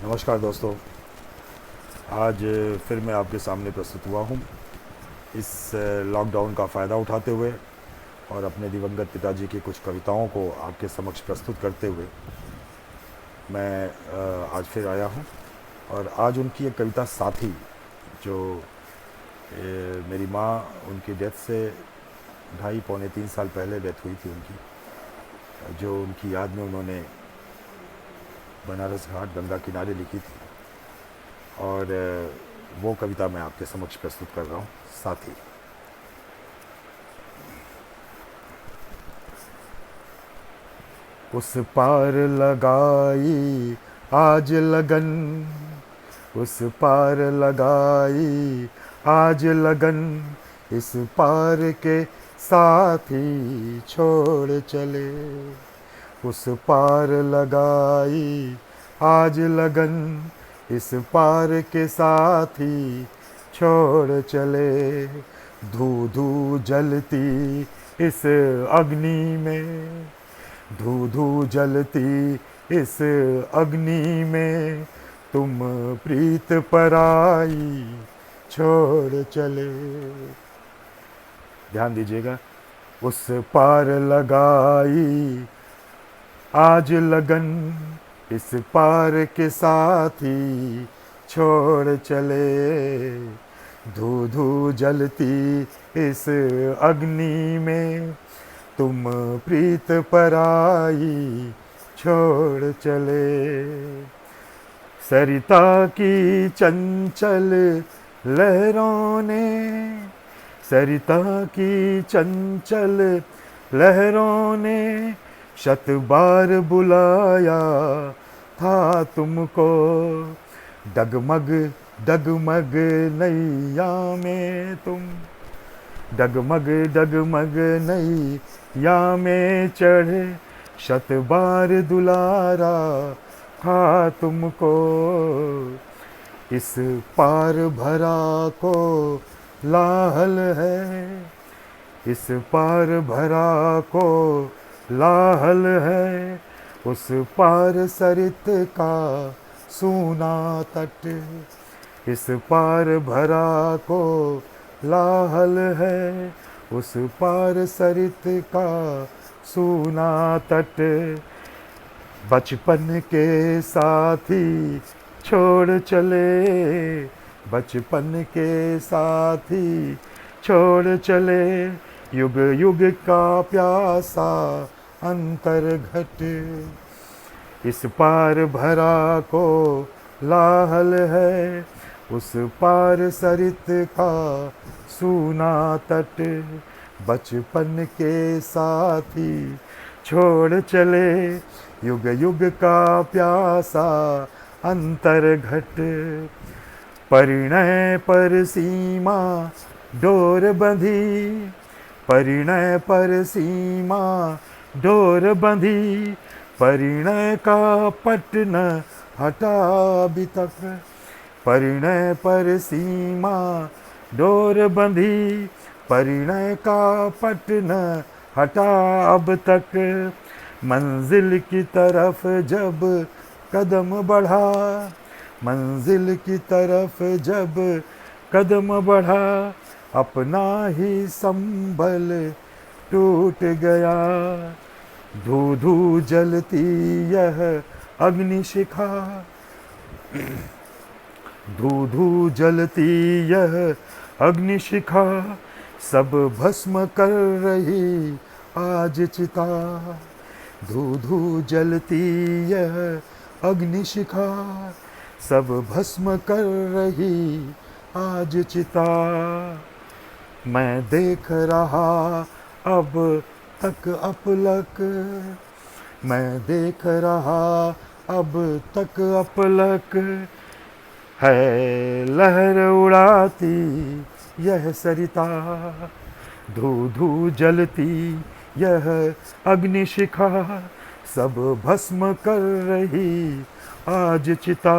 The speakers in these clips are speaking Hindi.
नमस्कार दोस्तों। आज फिर मैं आपके सामने प्रस्तुत हुआ हूँ इस लॉकडाउन का फ़ायदा उठाते हुए और अपने दिवंगत पिताजी की कुछ कविताओं को आपके समक्ष प्रस्तुत करते हुए मैं आज फिर आया हूँ। और आज उनकी एक कविता साथी, जो मेरी माँ, उनकी डेथ से 2.5 पौने 3 साल पहले डेथ हुई थी उनकी, जो उनकी याद में उन्होंने बनारस घाट गंगा किनारे लिखी थी। और वो कविता मैं आपके समक्ष प्रस्तुत कर रहा हूँ, साथी। उस पार लगाई आज लगन, उस पार लगाई आज लगन, इस पार के साथी छोड़ चले। उस पार लगाई आज लगन, इस पार के साथी छोड़ चले। धू धू जलती इस अग्नि में, धू धू जलती इस अग्नि में, तुम प्रीत पराई छोड़ चले। ध्यान दीजिएगा। उस पार लगाई आज लगन, इस पार के साथी छोड़ चले। धू धू जलती इस अग्नि में, तुम प्रीत पराई छोड़ चले। सरिता की चंचल लहरों ने, सरिता की चंचल लहरों ने शत बार बुलाया था तुमको। डगमग डगमग नैया में तुम, डगमग डगमग नैया में चढ़े, शत बार दुलारा था तुमको। इस पार भरा को लाहल है, इस पार भरा को लाहल है, उस पार सरित का सूना तट। इस पार भरा को लाहल है, उस पार सरित का सूना तट। बचपन के साथी छोड़ चले, बचपन के साथी छोड़ चले, युग युग का प्यासा अंतर घट। इस पार भरा को लाहल है, उस पार सरित का सूना तट। बचपन के साथी छोड़ चले, युग युग का प्यासा अंतर घट। परिणय पर सीमा डोर बंधी, परिणय पर सीमा डोर बंधी, परिणय का पट न हटा अभी तक। परिणय पर सीमा डोर बंधी, परिणय का पट न हटा अब तक। मंजिल की तरफ जब कदम बढ़ा, मंजिल की तरफ जब कदम बढ़ा, अपना ही संबल टूट गया। धू धू जलती यह अग्निशिखा, धू धू जलती यह अग्निशिखा, सब भस्म कर रही आज चिता। धू धू जलती यह अग्निशिखा, सब भस्म कर रही आज चिता। मैं देख रहा अब तक अपलक, मैं देख रहा अब तक अपलक, है लहर उड़ाती यह सरिता। धू धू जलती यह अग्निशिखा, सब भस्म कर रही आज चिता।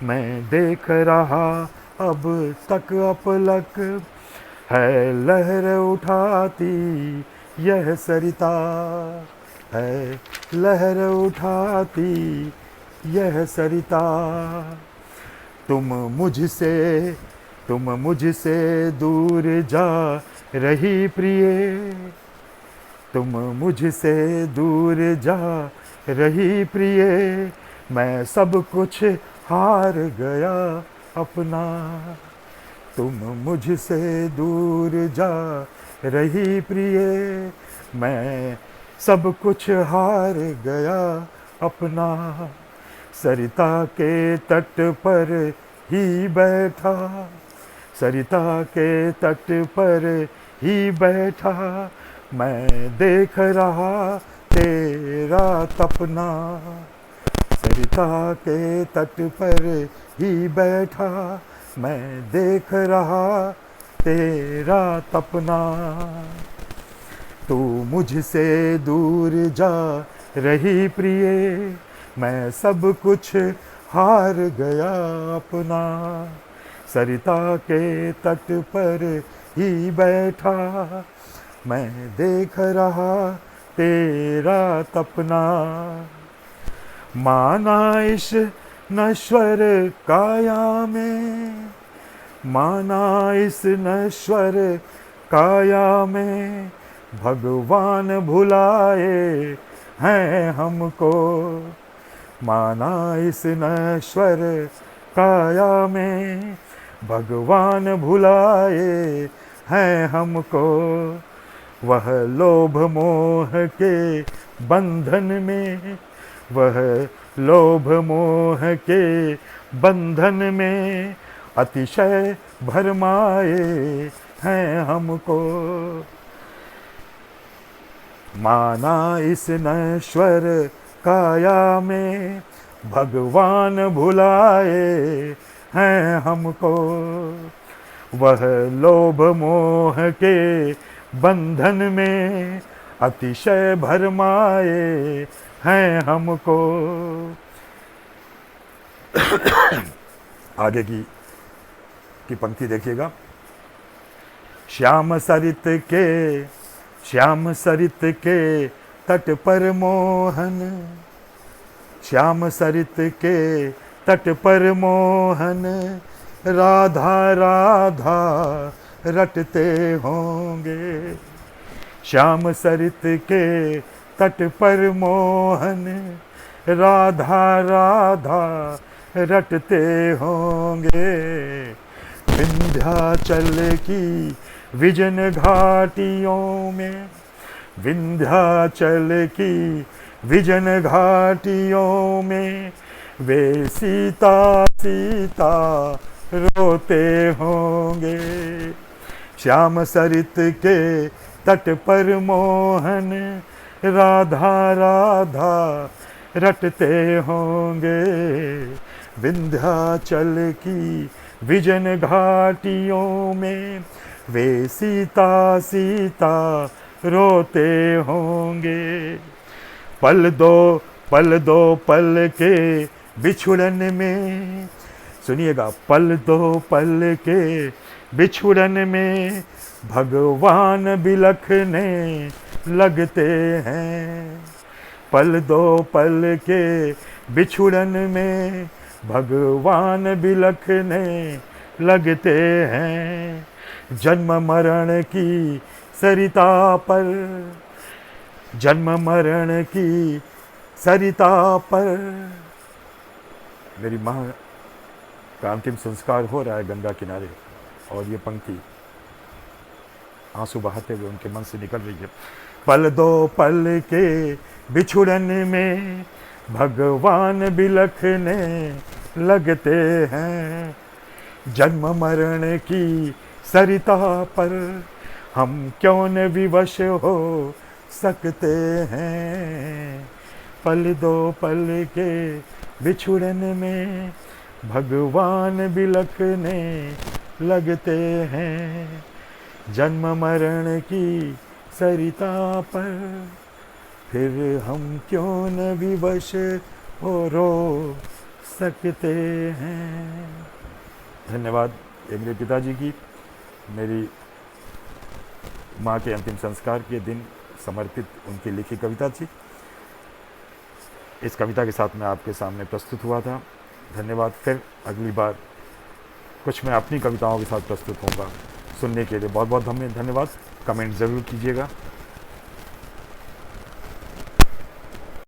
मैं देख रहा अब तक अपलक, है लहर उठाती यह सरिता, है लहर उठाती यह सरिता, तुम मुझसे तुम मुझसे दूर जा रही प्रिय, तुम मुझसे दूर जा रही प्रिय, मैं सब कुछ हार गया अपना, तुम मुझसे दूर जा रही प्रिय, मैं सब कुछ हार गया अपना, सरिता के तट पर ही बैठा, सरिता के तट पर ही बैठा, मैं देख रहा तेरा तपना, सरिता के तट पर ही बैठा, मैं देख रहा तेरा तपना, तू मुझसे दूर जा रही प्रिय, मैं सब कुछ हार गया अपना, सरिता के तट पर ही बैठा, मैं देख रहा तेरा तपना, माना इस नश्वर काया में, माना इस नश्वर काया में, भगवान भुलाए हैं हमको, माना इस नश्वर काया में, भगवान भुलाए हैं हमको, वह लोभ मोह के बंधन में, वह लोभ मोह के बंधन में, अतिशय भरमाए हैं हमको, माना इस नश्वर काया में, भगवान भुलाए हैं हमको, वह लोभ मोह के बंधन में, अतिशय भरमाए हैं हमको। आगे की पंक्ति देखिएगा, श्याम सरित के तट पर मोहन, श्याम सरित के तट पर मोहन, राधा राधा रटते होंगे, श्याम सरित के तट पर मोहन, राधा राधा रटते होंगे, विंध्याचल की विजन घाटियों में, विंध्याचल की विजन घाटियों में, वे सीता सीता रोते होंगे, श्याम सरित के तट पर मोहन, राधा राधा रटते होंगे, विंध्याचल की विजन घाटियों में, वे सीता सीता रोते होंगे, पल दो पल के बिछुड़न में, सुनिएगा, पल दो पल के बिछुड़न में, भगवान बिलखने लगते हैं, पल दो पल के बिछुड़न में, भगवान बिलखने लगते हैं, जन्म मरण की सरिता पर, जन्म मरण की सरिता पर, मेरी माँ का अंतिम संस्कार हो रहा है गंगा किनारे, और ये पंक्ति आंसू बहाते हुए उनके मन से निकल रही है, पल दो पल के बिछुड़न में, भगवान बिलखने लगते हैं, जन्म मरण की सरिता पर हम क्यों न विवश हो सकते हैं, पल दो पल के बिछुड़न में, भगवान बिलखने लगते हैं, जन्म मरण की सरिता पर फिर हम क्यों न विवश हो रो सकते हैं। धन्यवाद। ये मेरे पिताजी की मेरी माँ के अंतिम संस्कार के दिन समर्पित उनकी लिखी कविता थी। इस कविता के साथ मैं आपके सामने प्रस्तुत हुआ था। धन्यवाद। फिर अगली बार कुछ मैं अपनी कविताओं के साथ प्रस्तुत होऊंगा। सुनने के लिए बहुत बहुत धन्यवाद। कमेंट ज़रूर कीजिएगा।